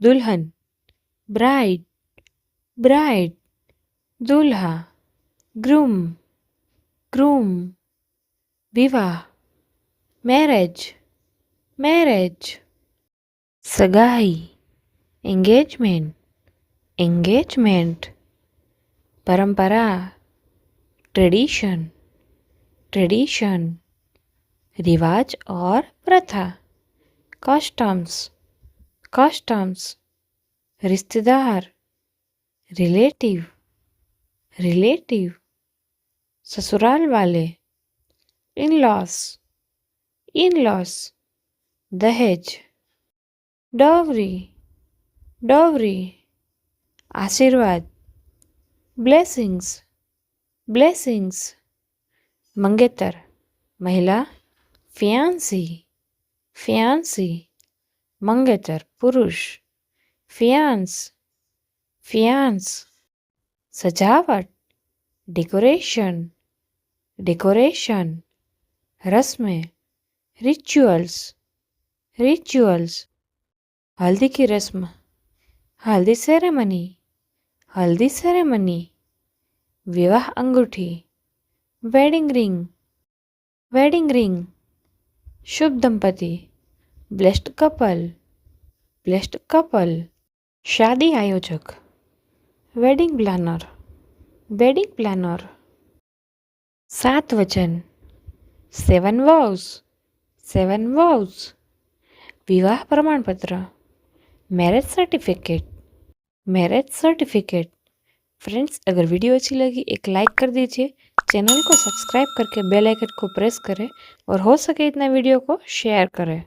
दुल्हन, bride, bride, दूल्हा, groom, groom, विवाह, मैरिज, मैरिज, सगाई, एंगेजमेंट, एंगेजमेंट, परंपरा, ट्रेडिशन, ट्रेडिशन, रिवाज और प्रथा, कस्टम्स, कस्टम्स, रिश्तेदार, रिलेटिव, रिलेटिव, ससुराल वाले, इन लॉस, इन लॉस, दहेज, डॉवरी, डॉवरी, आशीर्वाद, ब्लेसिंग्स, ब्लेसिंग्स, मंगेतर, महिला, फियांसी, फियांसी, मंगेतर, पुरुष, फियांस, फियांस, सजावट, डेकोरेशन, डेकोरेशन, रस्में, रिचुअल्स, रिचुअल्स, हल्दी की रस्म, हल्दी सेरेमनी, हल्दी सेरेमनी, विवाह अंगूठी, वेडिंग रिंग, वेडिंग रिंग, शुभ दंपति, ब्लेस्ड कपल, ब्लेस्ड कपल, शादी आयोजक, वेडिंग प्लानर, वेडिंग प्लानर, 7 वचन, 7 वाउस, 7 वाउस, विवाह प्रमाणपत्र, marriage certificate, marriage certificate. Friends, अगर वीडियो अच्छी लगी एक लाइक कर दीजिए, चैनल को सब्सक्राइब करके बेल आइकन को प्रेस करें और हो सके इतना वीडियो को शेयर करें।